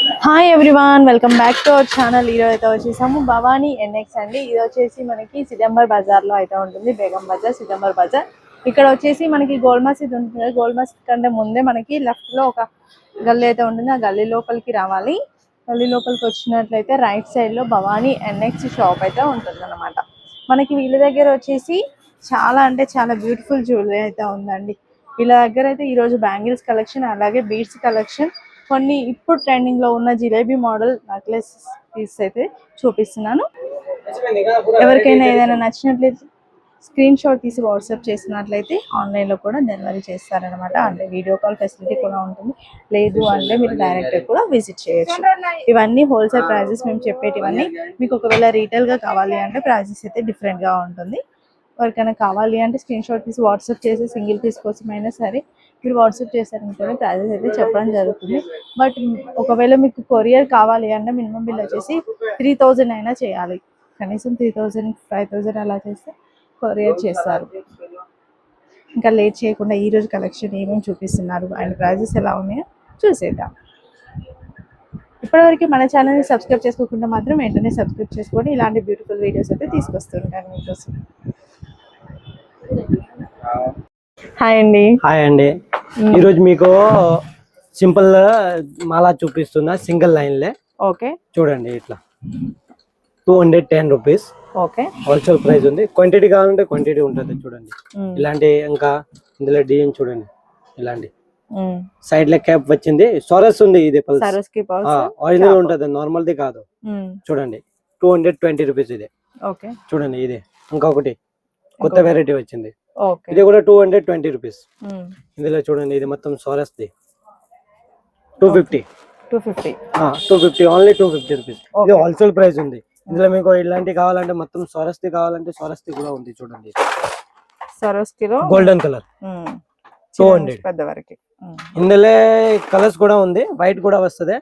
Hi everyone, welcome back to our channel. ఈరోజు అయితే వచ్చేసాము భవానీ ఎన్ఎక్స్ అండి. ఇది వచ్చేసి మనకి సిదంబర్ బజార్లో అయితే ఉంటుంది. బేగం బజార్, సిదంబర్ బజార్. ఇక్కడ వచ్చేసి మనకి గోల్ మసీద్ ఉంటుంది. గోల్ మసీద్ కంటే ముందే మనకి లెఫ్ట్లో ఒక గల్లీ అయితే ఉంటుంది. ఆ గల్లీ లోపలికి రావాలి. గల్లీ లోపలికి వచ్చినట్లయితే రైట్ సైడ్లో భవానీ ఎన్ఎక్స్ షాప్ అయితే ఉంటుంది అన్నమాట. మనకి వీళ్ళ దగ్గర వచ్చేసి చాలా అంటే చాలా బ్యూటిఫుల్ జ్యువెలరీ అయితే ఉందండి. వీళ్ళ దగ్గర అయితే ఈరోజు బ్యాంగిల్స్ కలెక్షన్, అలాగే బీడ్స్ కలెక్షన్, కొన్ని ఇప్పుడు ట్రెండింగ్ లో ఉన్న జిలేబీ మోడల్ నెక్లెస్ పీస్ అయితే చూపిస్తున్నాను. ఎవరికైనా ఏదైనా నచ్చినట్లయితే స్క్రీన్ షాట్ తీసి వాట్సాప్ చేసినట్లయితే ఆన్లైన్ లో కూడా డెలివరీ చేస్తారనమాట. అంటే వీడియో కాల్ ఫెసిలిటీ కూడా ఉంటుంది. లేదు అంటే మీరు డైరెక్ట్ కూడా విజిట్ చేయొచ్చు. ఇవన్నీ హోల్సేల్ ప్రైజెస్ మేము చెప్పేటివన్నీ. మీకు ఒకవేళ రీటైల్ గా కావాలి అంటే ప్రైజెస్ అయితే డిఫరెంట్ గా ఉంటుంది. ఎవరికైనా కావాలి అంటే స్క్రీన్ షాట్ తీసి వాట్సాప్ చేసి సింగిల్ పీస్ కోసమైనా సరే మీరు వాట్సాప్ చేశారనుకోండి ప్రైజెస్ అయితే చెప్పడం జరుగుతుంది. బట్ ఒకవేళ మీకు కొరియర్ కావాలి అంటే మినిమం బిల్ వచ్చేసి 3000 అయినా చేయాలి. కనీసం 3000, 5000 అలా చేస్తే కొరియర్ చేస్తారు. ఇంకా లేట్ చేయకుండా ఈరోజు కలెక్షన్ ఏమేమి చూపిస్తున్నారు అండ్ ప్రైజెస్ ఎలా ఉన్నాయో చూసేద్దాం. ఇప్పటివరకు మన ఛానల్ని సబ్స్క్రైబ్ చేసుకోకుండా మాత్రం వెంటనే సబ్స్క్రైబ్ చేసుకొని ఇలాంటి బ్యూటిఫుల్ వీడియోస్ అయితే తీసుకొస్తుంటాను మీకోసం. హాయ్ అండి. హాయ్ అండి. ఈరోజు మీకు సింపుల్ మాలా చూపిస్తున్నా, సింగిల్ లైన్లే. ఓకే, చూడండి. ఇట్లా 210 రూపీస్. ఓకే, హోల్సేల్ ప్రైస్ ఉంది. క్వాంటిటీ కావాలంటే క్వాంటిటీ ఉంటుంది. చూడండి ఇలాంటి, ఇంకా ఇందులో డిజైన్ చూడండి. ఇలాంటి సైడ్ లో క్యాప్ వచ్చింది, సొరస్ ఉంది. ఇది ఒరిజినల్ ఉంటుంది, నార్మల్ ది కాదు. చూడండి 220 రూపీస్ ఇది. ఓకే, చూడండి ఇది ఇంకొకటి కొత్త వెరైటీ వచ్చింది. ఇది కూడా 220 రూపీస్. ఇందులో చూడండి ఇది మొత్తం సోరస్ ది 250 ఓన్లీ 250 రూపీస్. ఇది హోల్సేల్ ప్రైస్ ఉంది. ఇందులో మీకు ఇలాంటి కావాలంటే మొత్తం సోరస్ ది కావాలంటే సోరస్ ది కూడా ఉంది. చూడండి గోల్డెన్ కలర్ 200 పెద్ద వరకు. ఇందులో కలర్స్ కూడా ఉంది, వైట్ కూడా వస్తుంది.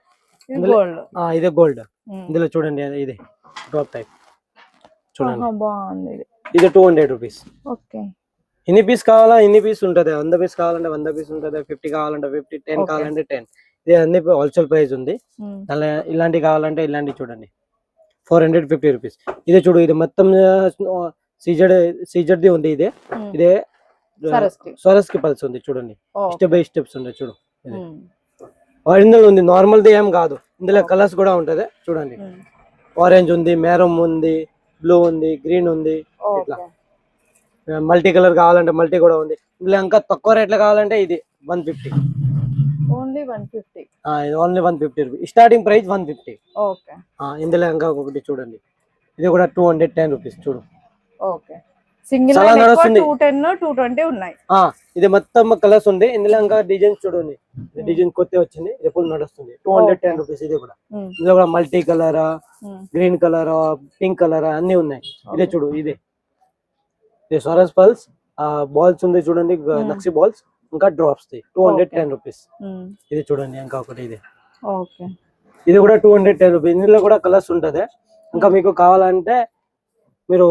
ఇదే గోల్డ్. ఇందులో చూడండి ఇది డ్రాప్ టైప్ చూడండి, బాగుంది. ఇది 200 రూపీస్. ఓకే, ఎన్ని పీస్ కావాలా ఎన్ని పీస్ ఉంటది. 100 పీస్ కావాలంటే 100 పీస్ ఉంటది, 50 కావాలంటే 50, 10 కావాలంటే 10. ఇది అన్ని హోల్సేల్ ప్రైస్ ఉంది. అలా ఇలాంటి కావాలంటే ఇలాంటి చూడండి 450 రూపీస్. ఇదే చూడు, ఇది మొత్తం సీజెడ్ ది ఉంది. ఇదే సోరస్ కి పల్స్ ఉంది. చూడండి స్టెప్ బై స్టెప్స్ ఉంది. చూడు ఒరిజినల్ ఉంది, నార్మల్ ది ఏం కాదు. ఇందులో కలర్స్ కూడా ఉంటది. చూడండి ఆరెంజ్ ఉంది, మెరూన్ ఉంది, బ్లూ ఉంది, గ్రీన్ ఉంది. ఇట్లా మల్టీ కలర్ కావాలంటే మల్టీ కూడా ఉంది. ఇందులో ఇంకా తక్కువ రేట్లో కావాలంటే ఇది 150. Only 150 rupees. Starting price 150. Okay, ఇందులో ఇంకా ఒకటి చూడండి, ఇది కూడా 210 రూపీస్. చూడు సింగిల్ 210, 220 ఉన్నాయి. ఇది మొత్తం కలర్స్ ఉంది. ఇందులో ఇంకా డిజైన్స్ చూడండి, డిజైన్ కొత్త వచ్చింది. ఇది ఫుల్ నడుస్తుంది 210 రూపీస్. ఇది కూడా ఇందులో కూడా multi colour, green colour, pink colour అన్ని ఉన్నాయి. ఇదే చూడు, ఇది సోరస్ పల్స్ బాల్స్ ఉంది. చూడండి నక్సీ బాల్స్, ఇంకా డ్రాప్స్ 210 రూపీస్. ఇది చూడండి ఇంకా ఒకటి ఇది. ఇది కూడా 210 రూపీస్. ఇందులో కూడా కలర్స్ ఉంటది. ఇంకా మీకు కావాలంటే మీరు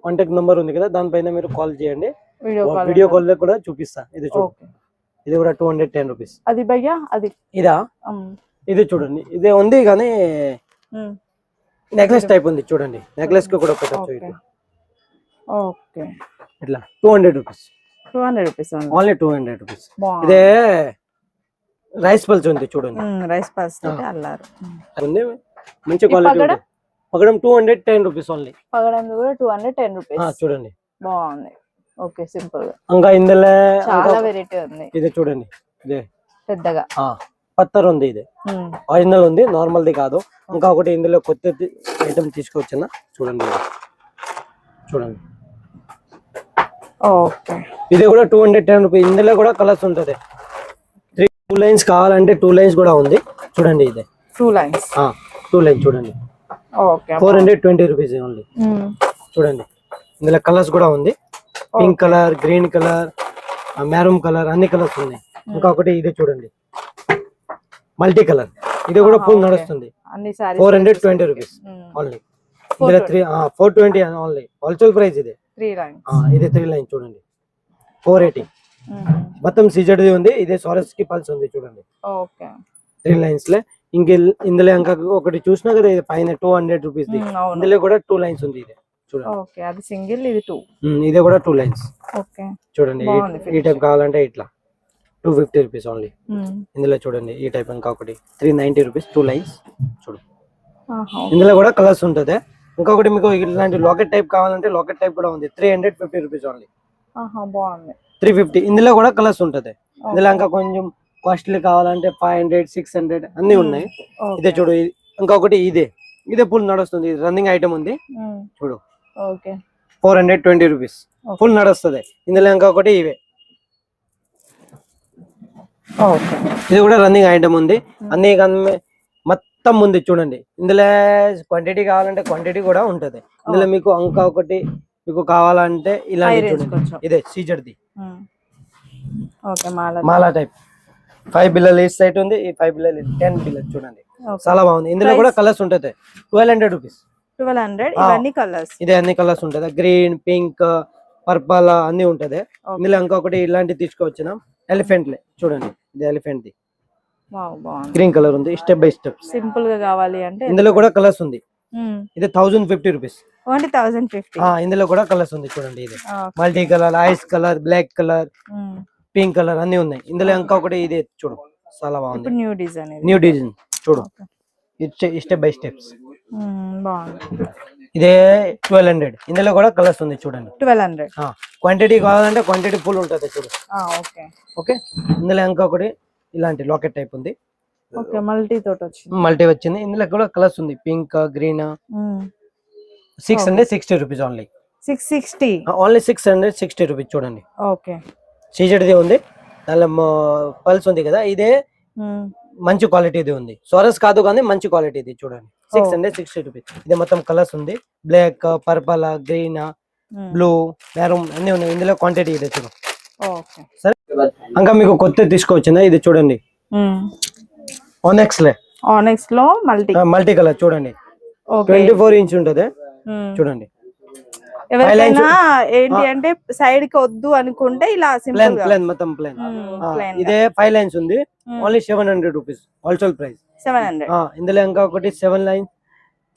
కాంటాక్ట్ నెంబర్ ఉంది కదా, దానిపైన మీరు కాల్ చేయండి. వీడియో కాల్ లో కూడా చూపిస్తా. ఇది చూడండి, ఇది కూడా 210 రూపీస్. అది భయ్యా, అది ఇదా? ఇది చూడండి, ఇదే ఉంది కానీ నెక్లెస్ టైప్ ఉంది. చూడండి నెక్లెస్ కి కూడా పెట్టచ్చు. ఓకే, ఇట్లా 200 రూపీస్. 200 rupees only 200 rupees. ఇదే రైస్ పల్స్ ఉంది. చూడండి రైస్ పల్స్ ఉంది, మంచి క్వాలిటీ ఉంది. పగడం 210 రూపీస్ ఓన్లీ. పగడం కూడా 210 రూపీస్. చూడండి బాగుంది. ఓకే, సింపుల్ గా. ఇంకా ఇందులో చాలా వెరైటీ ఉంది. ఇది చూడండి, ఇదే పెద్దగా పత్తర్ ఉంది. ఇది ఒరిజినల్ ఉంది, నార్మల్ ది కాదు. ఇంకా ఒకటి ఇందులో కొత్త ఐటమ్ తీసుకొచ్చిన. చూడండి చూడండి, ఓకే, ఇది కూడా 210 రూపీస్. ఇందులో కూడా కలర్స్ ఉంటది. 2 లైన్స్ కావాలంటే 2 లైన్స్ కూడా ఉంది. చూడండి ఇదే 2 లైన్స్. 2 లైన్స్ చూడండి. Okay, 420 rupees only. చూడండి ఇందులో కలర్స్ కూడా ఉంది. Pink colour, green colour, maroon colour, అన్ని కలర్స్ ఉన్నాయి. ఇంకొకటి ఇది చూడండి మల్టీ కలర్. ఇది కూడా ఫుల్ నడుస్తుంది. 420 రూపీస్ ఓన్లీ. ఇందులో 420 ఓన్లీ. హోల్సేల్ ప్రైస్ ఇది. ఇది 3 లైన్ చూడండి 480. మొత్తం సీజెడ్ ఉంది. ఇదే సోరస్ కి పల్స్ ఉంది. చూడండి 3 లైన్స్ లో. ఇంక ఇందులో ఇంకా ఒకటి చూసినా కదా ఇది పైన 200 రూపీస్ ఇందులో కూడా 2 లైన్స్ ఉంది ఇది చూడండి. ఓకే, అది సింగిల్, ఇది 2. ఇది కూడా 2 లైన్స్. ఓకే, చూడండి ఈ టైప్ కావాలంటే ఇట్లా 250 రూపీస్ ఓన్లీ. ఇందులో చూడండి ఈ టైప్ ఇంకా ఒకటి 390 రూపీస్ 2 లైన్స్ చూడు. ఇందులో కూడా కలర్స్ ఉంటది. ఇంకొకటి మీకు ఇలాంటి లాకెట్ టైప్ కావాలంటే లాకెట్ టైప్ కూడా ఉంది 350 రూపీస్ ఓన్లీ. బాగుంది. 350. ఇందులో కూడా కలర్స్ ఉంటది. ఇందులో ఇంకా కొంచెం కాస్ట్లీ కావాలంటే 500 600 అన్ని ఉన్నాయి. ఇదే చూడు ఇంకొకటి ఇదే ఫుల్ నడుస్తుంది. రన్నింగ్ ఐటమ్ ఉంది చూడు. ఓకే, 420 రూపీస్ ఫుల్ నడుస్తుంది. ఇందులో ఇంకొకటి ఇవే. ఇది కూడా రన్నింగ్ ఐటమ్ ఉంది. అన్ని మొత్తం ఉంది చూడండి. ఇందులో క్వాంటిటీ కావాలంటే క్వాంటిటీ కూడా ఉంటది. ఇందులో మీకు ఇంకొకటి మీకు కావాలంటే ఇలాంటి చూడండి. ఇదే సీజర్ది మాలా టైప్ 5 బిల్లలు ఈ సైట్ ఉంది. ఈ 5 బిల్లలు 10 బిల్లలు చూడండి. చాలా బాగుంది. ఇందులో కూడా కలర్స్ ఉంటది. 1200 రూపీస్. 1200. ఇవన్నీ కలర్స్. ఇదే అన్ని కలర్స్ ఉంటది. గ్రీన్, పింక్, పర్పల్ అన్ని ఉంటది. ఇందులో ఇంకొకటి ఇలాంటి తీసుకొచ్చిన ఎలిఫెంట్ చూడండి. ఇది ఎలిఫెంట్ ది గ్రీన్ కలర్ ఉంది. స్టెప్ బై స్టెప్ సింపుల్ గా కావాలి అంటే ఇందులో కూడా కలర్స్ ఉంది. ఇది 1050 రూపీస్. ఓన్లీ 1050. ఇందులో కూడా కలర్స్ ఉంది చూడండి. ఇది multi colour, ice colour, black colour, pink colour అన్ని ఉన్నాయి. ఇందులో ఇంకొకటి ఇది చూడు చాలా బాగుంది. న్యూ డిజైన్ చూడు. స్టెప్ బై స్టెప్స్ బాగుంది. ఇదే 1200. ఇందులో కూడా కలర్స్ ఉంది చూడండి. 1200. క్వాంటిటీ కావాలంటే క్వాంటిటీ ఫుల్ ఉంటుంది చూడు. ఓకే. ఇందులో ఇంకొకటి ఇలాంటి లాకెట్ టైప్ ఉంది. ఓకే, మల్టీ వచ్చింది. ఇందులో కూడా కలర్స్ ఉంది. Pink, green. 660 rupees only. 660 only 660 rupees చూడండి. ఓకే, సీజెడ్ది ఉంది. దానిలో పల్స్ ఉంది కదా. ఇదే మంచి క్వాలిటీది ఉంది. సోరస్ కాదు కానీ మంచి క్వాలిటీది చూడండి. 660 రూపీస్. ఇది మొత్తం కలర్స్ ఉంది. Black, purple, green, blue, maroon అన్ని ఉన్నాయి. ఇందులో క్వాంటిటీ ఇదే చూడు. సరే, ఇంకా మీకు కొత్త తీసుకొచ్చిందా ఇది చూడండి. ఆనెక్స్ లో మల్టీ కలర్ చూడండి. 24 ఇంచ్ ఉంటది చూడండి. ఎవరైనా ఏంటి అంటే సైడ్ కి వద్దు అనుకుంటే ఇలా సింపుల్ ప్లేన్ మొత్తం ప్లేన్. ఇదే 5 లైన్స్ ఉంది. Only 700 rupees wholesale price. 700. ఇందులో ఇంకా ఒకటి 7 లైన్స్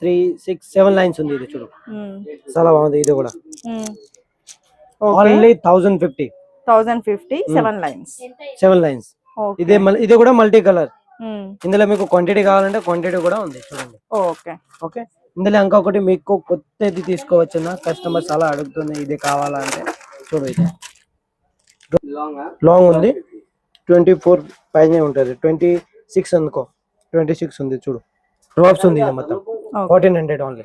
3 6 7 లైన్స్ ఉంది. ఇది చూడు చాలా బాగుంది. ఇది కూడా ఓన్లీ 1050. 7 లైన్స్. ఇదే కూడా మల్టీ కలర్. ఇందులో మీకు క్వాంటిటీ కావాలంటే క్వాంటిటీ కూడా ఉంది చూడండి. ఓకే. ఇందులో ఇంకొకటి మీకు కొత్తది తీసుకోవచ్చిన కస్టమర్ చాలా అడుగుతుంది. ఇది కావాలంటే చూడు. ఇది లాంగ్ ఉంది. 24 పైన ఉంటది. 26 అనుకో. 26 ఉంది చూడు. డ్రాప్స్ ఉంది. ఇది మొత్తం 1400 ఓన్లీ.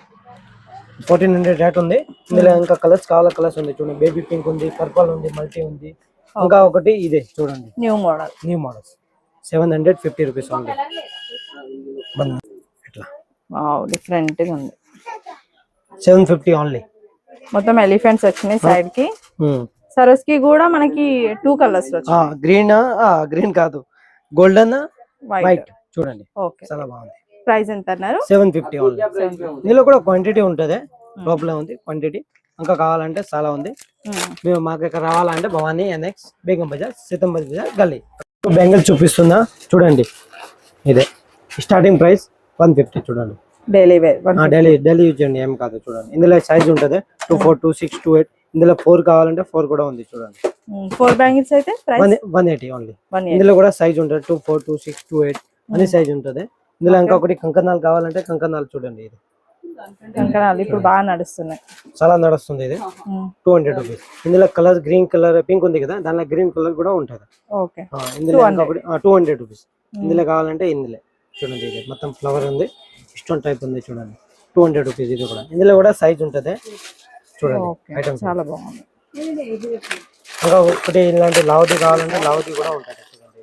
1400 రేట్ ఉంది. ఇందులో ఇంకా కలర్స్ కావాల కలర్స్ ఉంది చూడండి. బేబీ పింక్ ఉంది, పర్పల్ ఉంది, మల్టీ ఉంది. ఇంకా ఒకటి ఇదే చూడండి. New models 750 rupees only. ఇట్లా డిఫరెంట్ గా ఉంది. 750 ఓన్లీ. మొత్తం ఎలిఫెంట్స్ వచ్చినాయి సైడ్ కి. సరస్ కి కూడా మనకి 2 కలర్స్ వచ్చాయి. గ్రీన్ కాదు, గోల్డెన్, వైట్ చూడండి. చాలా బాగుంది. ప్రైస్ ఎంత అన్నారు? 750 ఓన్లీ. ఇందులో కూడా క్వాంటిటీ ఉంటది. లోపల ఉంది క్వాంటిటీ. ఇంకా కావాలంటే చాలా ఉంది. మేము మాకు ఇక్కడ రావాలంటే భవానీ ఎన్ఎక్స్, బేగం బజార్, సితంబర్ బజార్ గల్లీ. బెంగల్ చూపిస్తున్నా చూడండి. ఇదే స్టార్టింగ్ ప్రైస్ 150 చూడండి. డైలీ యూజ్ చేయండి, ఏం కాదు చూడండి. ఇందులో సైజ్ ఉంటది 24 26 28. ఇందులో 4 కావాలంటే 4 కూడా ఉంది చూడండి. 4 బ్యాంగిల్స్ అయితే 180 ఓన్లీ. ఇందులో కూడా సైజ్ ఉంటది 24 26 28 అన్ని సైజ్ ఉంటది. ఇందులో ఇంకొకటి కంకణాలు కావాలంటే కంకణాలు చూడండి. ఇది కంకణాలు ఇప్పుడు బాగా నడుస్తున్నాయి. చాలా నడుస్తుంది. ఇది 200 రూపీస్. ఇందులో కలర్ గ్రీన్ కలర్, పింక్ ఉంది కదా, దానిలో గ్రీన్ కలర్ కూడా ఉంటది. ఇందులో 200 రూపీస్. ఇందులో కావాలంటే ఇందులో చూడండి. ఇది మొత్తం ఫ్లవర్ ఉంది, స్టోన్ టైప్ ఉంది చూడండి. 200 రూపీస్. ఇది కూడా ఇందులో కూడా సైజ్ ఉంటది చూడండి. ఐటమ్ చాలా బాగుంది. ఇంకా ఒకటి ఇలాంటి లావుది కావాలంటే లావుది కూడా ఉంటది చూడండి.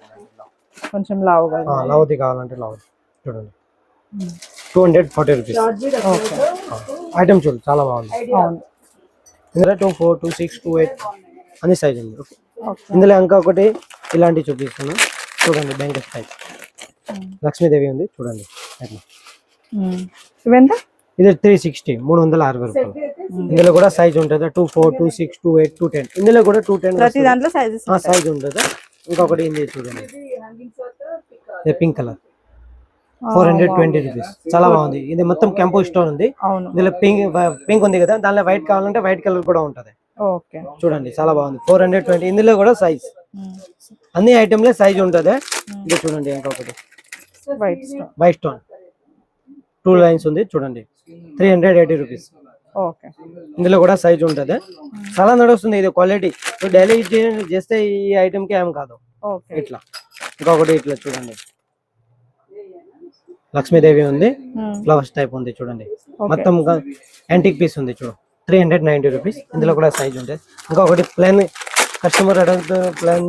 కొంచెం లావుది కావాలంటే లావుది చూడండి. 240 రూపీస్. ఐటమ్ చూడు చాలా బాగుంది. ఇందులో 24 26 28 అన్ని సైజ్ ఉంది. ఇందులో ఇంకా ఒకటి ఇలాంటి చూపిస్తున్నాను చూడండి. బ్యాంక్ టైప్ లక్ష్మీదేవి ఉంది చూడండి. ఇది 360 360 రూపాయలు. ఇందులో కూడా సైజ్ ఉంటుంది 24 26 28 210. ఇందులో కూడా 210 సైజ్ ఉంటుంది. ఇంకొకటి ఇది చూడండి. Pink colour 420 rupees. చాలా బాగుంది. ఇది మొత్తం కెంపో స్టోన్ ఉంది. అవును. ఇందులో పింక్ ఉంది కదా, దానిలో వైట్ కావాలంటే వైట్ కలర్ కూడా ఉంటది. ఓకే. చూడండి చాలా బాగుంది. 420. ఇందులో కూడా సైజ్, అన్ని ఐటమ్ లో సైజ్ ఉంటది. ఇది చూడండి ఇంకొకటి వైట్ స్టోన్ 2 లైన్స్ ఉంది చూడండి. 380 రూపీస్. ఓకే. ఇందులో కూడా సైజ్ ఉంటది. చాలా నడుస్తుంది ఇది క్వాలిటీ. డైలీ చేస్తే ఈ ఐటమ్ కి ఏం కాదు. ఓకే. ఇట్లా ఇంకొకటి ఇట్లా చూడండి, లక్ష్మీదేవి ఉంది, ఫ్లవర్స్ టైప్ ఉంది చూడండి. మొత్తం యాంటిక్ పీస్ ఉంది చూడు. 390 రూపీస్. ఇందులో కూడా సైజ్ ఉంటుంది. ఇంకొకటి ప్లాన్ కస్టమర్ అడుగుతారు, ప్లాన్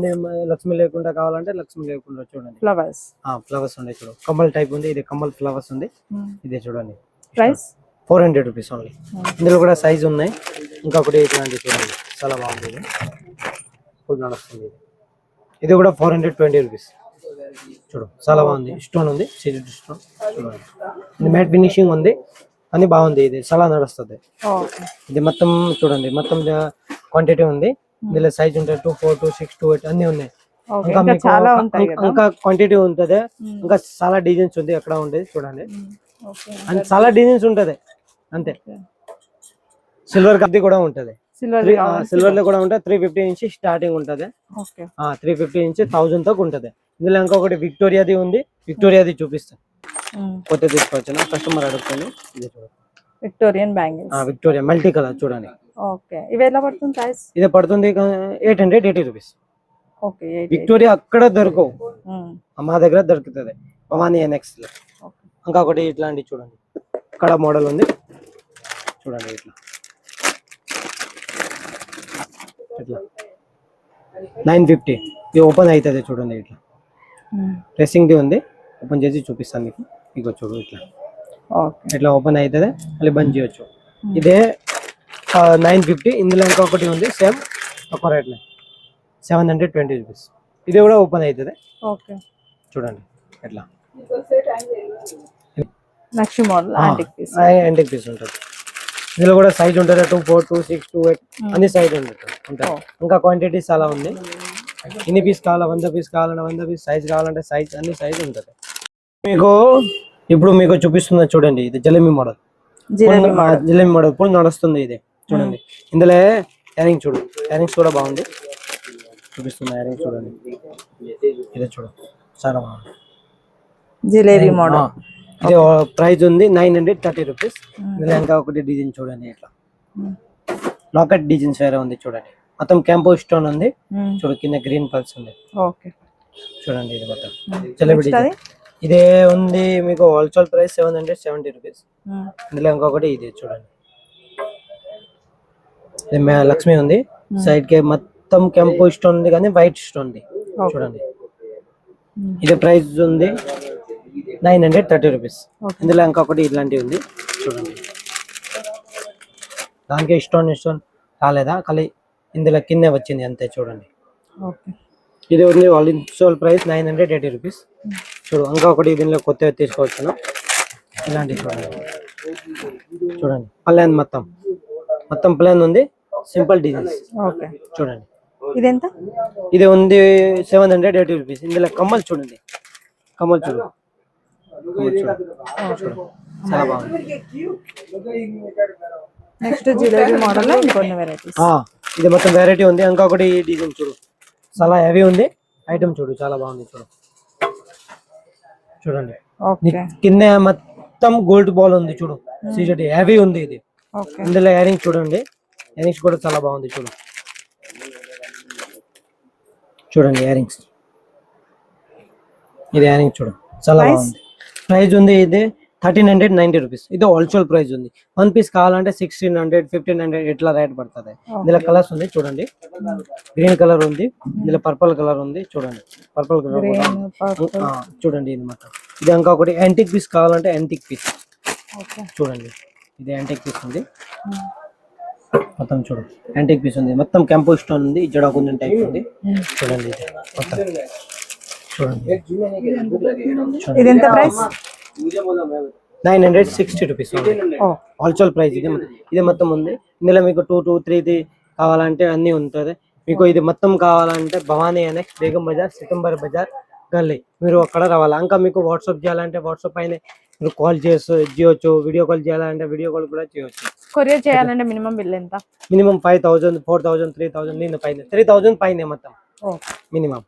లక్ష్మి లేకుండా కావాలంటే లక్ష్మి లేకుండా చూడండి. ఫ్లవర్స్ ఉన్నాయి చూడు. కమ్మల్ టైప్ ఉంది. ఇది కమ్మల్ ఫ్లవర్స్ ఉంది. ఇదే చూడండి. Price 400 rupees only. ఇందులో కూడా సైజ్ ఉన్నాయి. ఇంకొకటి ఇట్లాంటి చూడండి, చాలా బాగుంది. ఇది ఇప్పుడు నడుస్తుంది. ఇది కూడా 420 రూపీస్. చూడు చాలా బాగుంది. స్టోన్ ఉంది, సీజెడ్ స్టోన్ చూడండి. ఇది మ్యాట్ ఫినిషింగ్ ఉంది, అని బాగుంది. ఇది చాలా నడుస్తుంది. ఇది మొత్తం చూడండి, మొత్తం క్వాంటిటీ ఉంది. ఇందులో సైజ్ ఉంటాయి 2, 4, 2, 6, 2, 8 అన్ని ఉన్నాయి. ఇంకా క్వాంటిటీ ఉంటది. ఇంకా చాలా డిజైన్స్ ఉంది అక్కడ ఉండేది చూడండి. అండ్ చాలా డిజైన్స్ ఉంటది అంతే. సిల్వర్ కత్తి కూడా ఉంటది. సిల్వర్ లో కూడా ఉంటది. 350 నుంచి స్టార్టింగ్ ఉంటది. 350 నుంచి 1000 దాకా ఉంటది. ఇందులో ఇంకొకటి విక్టోరియాది ఉంది. విక్టోరియాది చూపిస్తాను. కొత్త తీసుకోవచ్చు కస్టమర్ అడుగుతాను. ఇది చూడండి, Victorian bangles. Victoria multi colour చూడండి. ఓకే. ఇవి ఎలా పడుతుంది ప్రైస్? ఇది పడుతుంది 880 రూపీస్. ఓకే. విక్టోరియా అక్కడ దొరకవు, మా దగ్గర దొరుకుతుంది. భవానీ ఎన్ఎక్స్ లో. ఇంకొకటి ఇట్లాంటి చూడండి, ఇక్కడ మోడల్ ఉంది చూడండి. ఇట్లా 950. ఇది ఓపెన్ అవుతుంది చూడండి. ఇట్లా డ్రెస్సింగ్ ది ఉంది. ఓపెన్ చేసి చూపిస్తాను మీకు. ఇగో చూడు ఇట్లా ఇట్లా ఓపెన్ అవుతుంది, మళ్ళీ బంద్ చేయొచ్చు. ఇదే 950. ఇందులో ఇంకొకటి ఉంది సేమ్ ఒక రేట్ 720 రూపీస్. ఇది కూడా ఓపెన్ అవుతుంది. చూడండి ఇట్లా నక్షి మోడల్ యాంటిక్ పీస్ ఉంటుంది. ఇందులో కూడా సైజ్ ఉంటుంది 2, 4, 2, 6, 2, 8 అన్ని సైజ్ ఉంటుంది. ఇంకా క్వాంటిటీ చాలా ఉంది. ఎన్ని పీస్ కావాలా, 100 పీస్ కావాలంటే 100 పీస్, సైజ్ కావాలంటే సైజ్, అన్ని సైజ్ ఉంటుంది. ఇప్పుడు మీకు చూపిస్తున్నా చూడండి. ఇది జిలేబీ మోడల్. జిలేబీ మోడల్ ఇప్పుడు నడుస్తుంది. ఇది చూడండి. ఇందులో ఇయరింగ్ చూడు, ఇయరింగ్స్ కూడా బాగుంది. చూపిస్తున్నా ఇయరింగ్స్ చూడండి. ఇది చూడు చాలా బాగుంది. జిలేబీ మోడల్. ఇది ప్రైస్ ఉంది 930 రూపీస్. ఇందులో ఇంకా ఒకటి డిజైన్ చూడండి. ఇట్లా లాకెట్ డిజైన్స్ వేరే ఉంది చూడండి. మొత్తం కెంపో స్టోన్ ఉంది చూడు. కింద గ్రీన్ పల్స్ ఉంది చూడండి. ఇది మొత్తం జిలేబీ డిజైన్. ఇదే ఉంది మీకు హోల్సేల్ ప్రైస్ 770 రూపీస్. ఇందులో ఇంకొకటి ఇది చూడండి. లక్ష్మి ఉంది. సైడ్ కి మొత్తం కెంపో స్టోన్ ఉంది, కానీ వైట్ స్టోన్ ఉంది చూడండి. ఇది ప్రైస్ ఉంది 930 రూపీస్. ఇందులో ఇంకొకటి ఇట్లాంటివి ఉంది చూడండి. దానికి స్టోన్ రాలేదా, ఖాళీ ఇందులో కింద వచ్చింది అంతే చూడండి. ఇది ఉంది హోల్సేల్ ప్రైస్ 980 రూపీస్. చూడు ఇంకొకటి దీనిలో కొత్తగా తీసుకోవచ్చు. ఇలాంటి చూడండి ప్లాన్ మొత్తం ప్లాన్ ఉంది. సింపుల్ డిజైన్స్ చూడండి. ఇది ఉంది 780 రూపీస్. ఇందులో కమ్మలు చూడండి. కమ్మలు చూడు చాలా బాగుంది. నెక్స్ట్ జిలేబీ మోడల్ లో ఇంకొన్ని వెరైటీస్. ఇది మొత్తం వెరైటీ ఉంది. ఇంకొకటి డిజైన్ చూడు, చాలా హెవీ ఉంది ఐటమ్. చూడు చాలా బాగుంది. చూడండి కింద మొత్తం గోల్డ్ బాల్ ఉంది చూడు. సీజెడ్ హెవీ ఉంది ఇది. ఇందులో ఇయరింగ్స్ చూడండి. ఇయరింగ్స్ కూడా చాలా బాగుంది. చూడండి ఇయరింగ్స్. ఇది ఇయరింగ్స్ చూడు చాలా బాగుంది. ప్రైస్ ఉంది ఇది 1390 రూపీస్. ఇది హోల్సేల్ ప్రైస్ ఉంది. 1 పీస్ కావాలంటే 1600, 1500 ఇట్లా రేట్ పడుతుంది. ఇందులో కలర్స్ ఉంది చూడండి. గ్రీన్ కలర్ ఉంది, ఇందులో పర్పుల్ కలర్ ఉంది చూడండి. పర్పుల్ కలర్ చూడండి. ఇది మొత్తం ఇది ఇంకొకటి యాంటిక్ పీస్ కావాలంటే యాంటిక్ పీస్ చూడండి. ఇది యాంటిక్ పీస్ ఉంది మొత్తం. చూడు యాంటిక్ పీస్ ఉంది మొత్తం. కెంపో స్టోన్ ఉంది. జడాకుంది టైప్ ఉంది చూడండి. ఇది మొత్తం చూడండి. ఇది ఎంత ప్రైస్? 960 rupees wholesale price. ఇది మొత్తం ఉంది. ఇందులో మీకు 2, 2, 3 కావాలంటే అన్ని ఉంటుంది మీకు. ఇది మొత్తం కావాలంటే భవానీ ఎన్ఎక్స్, బేగం బజార్, సికంబర్ బజార్, గల్లీ. మీరు అక్కడ రావాలి. ఇంకా మీకు వాట్సాప్ చేయాలంటే వాట్సాప్ పైన మీరు కాల్ చేయొచ్చు, వీడియో కాల్ చేయాలంటే వీడియో కాల్ కూడా చేయొచ్చు. కొరియర్ చేయాలంటే మినిమం బిల్ ఎంత? మినిమం 5000, 4000, 3000 దీని పైన 3000 పైన మొత్తం మినిమం.